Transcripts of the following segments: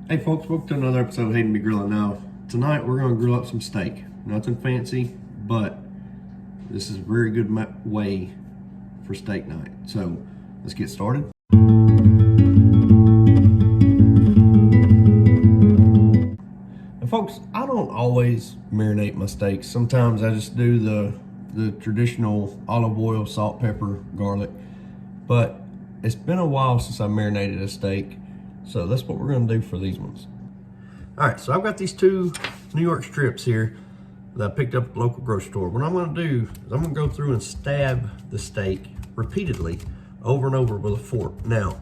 Hey folks, welcome to another episode of Hayden Be Grilling. Now, tonight we're going to grill up some steak. Nothing fancy, but this is a very good way for steak night. So, let's get started. And folks, I don't always marinate my steaks. Sometimes I just do the traditional olive oil, salt, pepper, garlic. But it's been a while since I marinated a steak. So that's what we're gonna do for these ones. All right, so I've got these two New York strips here that I picked up at the local grocery store. What I'm gonna do is I'm gonna go through and stab the steak repeatedly over and over with a fork. Now,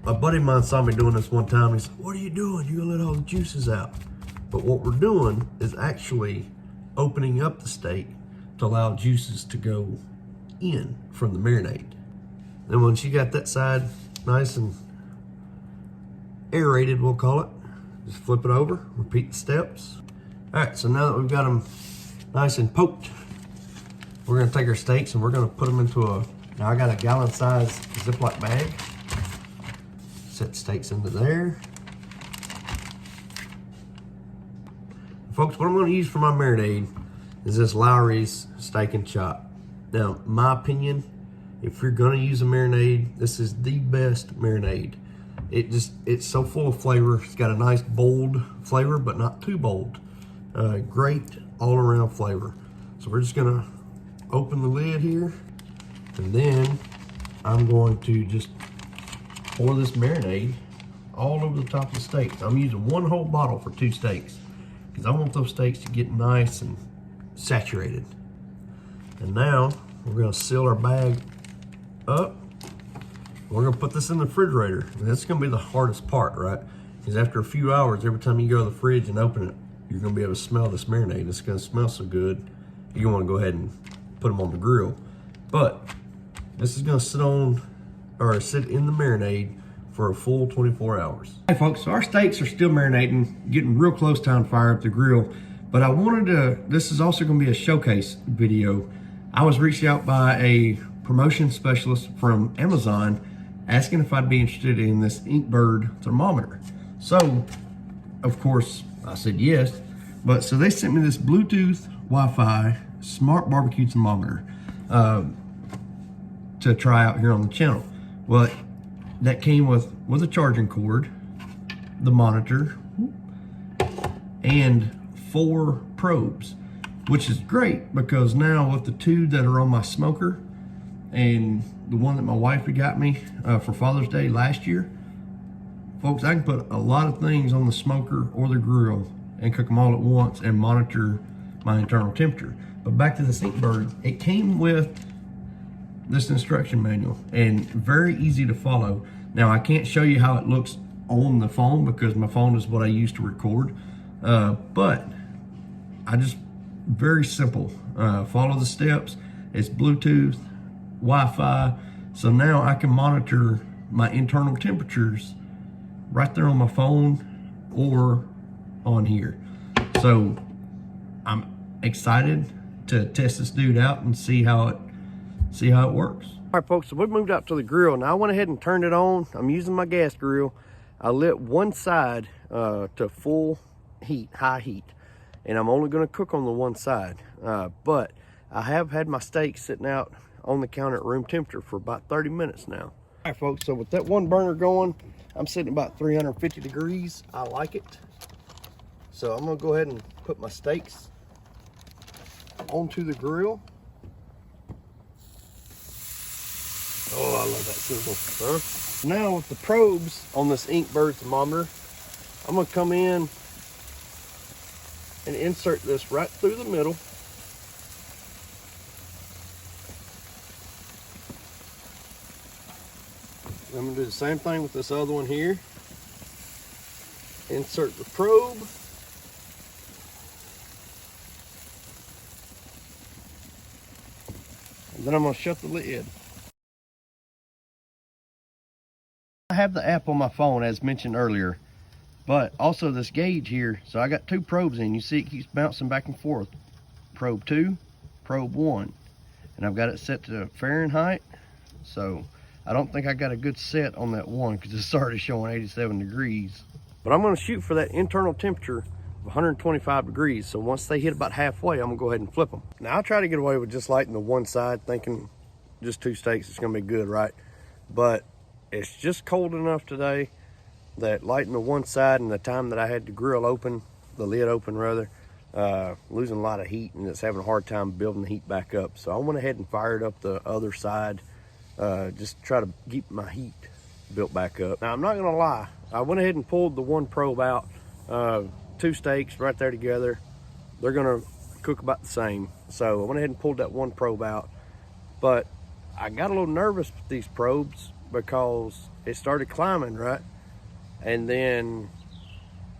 a buddy of mine saw me doing this one time. He said, "What are you doing? You're gonna let all the juices out." But what we're doing is actually opening up the steak to allow juices to go in from the marinade. Then once you got that side nice and aerated, we'll call it, just flip it over, repeat the steps. All right, so now that we've got them nice and poked, we're gonna take our steaks and we're gonna put them into now I got a gallon size Ziploc bag. Set steaks into there. Folks, what I'm gonna use for my marinade is this Lowry's Steak and Chop. Now, in my opinion, if you're gonna use a marinade, this is the best marinade. It's so full of flavor. It's got a nice bold flavor, but not too bold. Great all around flavor. So we're just gonna open the lid here, and then I'm going to just pour this marinade all over the top of the steaks. I'm using one whole bottle for 2 steaks because I want those steaks to get nice and saturated. And now we're gonna seal our bag up. We're gonna put this in the refrigerator. And that's gonna be the hardest part, right? Because after a few hours, every time you go to the fridge and open it, you're gonna be able to smell this marinade. It's gonna smell so good. You wanna go ahead and put them on the grill. But this is gonna sit in the marinade for a full 24 hours. Hey folks, so our steaks are still marinating, getting real close time to fire up the grill. But I wanted to, this is also gonna be a showcase video. I was reached out by a promotion specialist from Amazon asking if I'd be interested in this InkBird thermometer. So, of course, I said yes. But so they sent me this Bluetooth Wi-Fi smart barbecue thermometer to try out here on the channel. Well, that came with a charging cord, the monitor, and 4 probes, which is great because now with the 2 that are on my smoker and the one that my wife had got me for Father's Day last year, folks, I can put a lot of things on the smoker or the grill and cook them all at once and monitor my internal temperature. But back to this InkBird, it came with this instruction manual and very easy to follow. Now I can't show you how it looks on the phone because my phone is what I use to record, but I just, very simple, follow the steps. It's Bluetooth, Wi-Fi, so now I can monitor my internal temperatures right there on my phone or on here. So I'm excited to test this dude out and see how it works. All right, folks, so we moved out to the grill. Now I went ahead and turned it on. I'm using my gas grill. I lit one side to full heat, high heat, and I'm only going to cook on the one side. But I have had my steak sitting out on the counter at room temperature for about 30 minutes now. All right, folks, so with that one burner going, I'm sitting about 350 degrees. I like it. So I'm gonna go ahead and put my steaks onto the grill. Oh, I love that sizzle, huh? Now with the probes on this InkBird thermometer, I'm gonna come in and insert this right through the middle. I'm gonna do the same thing with this other one here. Insert the probe. And then I'm gonna shut the lid. I have the app on my phone as mentioned earlier, but also this gauge here. So I got 2 probes in. You see it keeps bouncing back and forth. Probe 2, probe 1. And I've got it set to Fahrenheit. So I don't think I got a good set on that one because it's already showing 87 degrees. But I'm gonna shoot for that internal temperature of 125 degrees. So once they hit about halfway, I'm gonna go ahead and flip them. Now I try to get away with just lighting the one side, thinking just 2 steaks is gonna be good, right? But it's just cold enough today that lighting the one side, and the time that I had the grill open, the lid open rather, losing a lot of heat, and it's having a hard time building the heat back up. So I went ahead and fired up the other side, just try to keep my heat built back up. Now I'm not gonna lie, I went ahead and pulled the one probe out. 2 steaks right there together, they're gonna cook about the same. So I went ahead and pulled that one probe out, but I got a little nervous with these probes because it started climbing, right? And then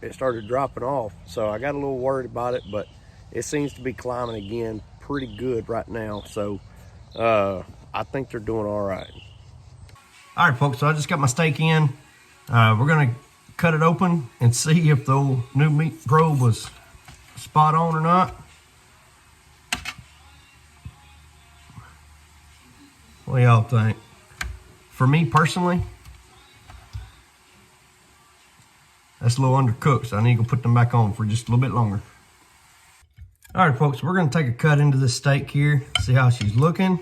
it started dropping off. So I got a little worried about it, but it seems to be climbing again pretty good right now. So I think they're doing all right. All right, folks, so I just got my steak in. We're gonna cut it open and see if the old new meat probe was spot on or not. What do y'all think? For me personally, that's a little undercooked, so I need to go put them back on for just a little bit longer. All right, folks, we're gonna take a cut into this steak here, see how she's looking.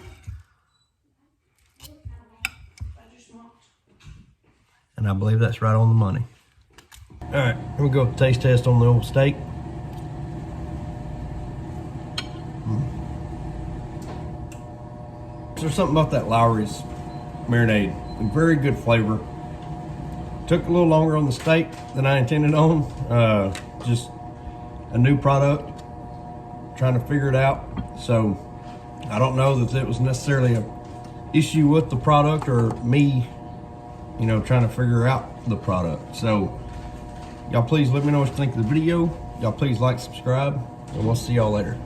And I believe that's right on the money. All right, let me go taste test on the old steak. There's something about that Lowry's marinade, a very good flavor. Took a little longer on the steak than I intended on. Just a new product, trying to figure it out. So I don't know that it was necessarily an issue with the product or me, you know, trying to figure out the product. So y'all please let me know what you think of the video. Y'all please like, subscribe, and we'll see y'all later.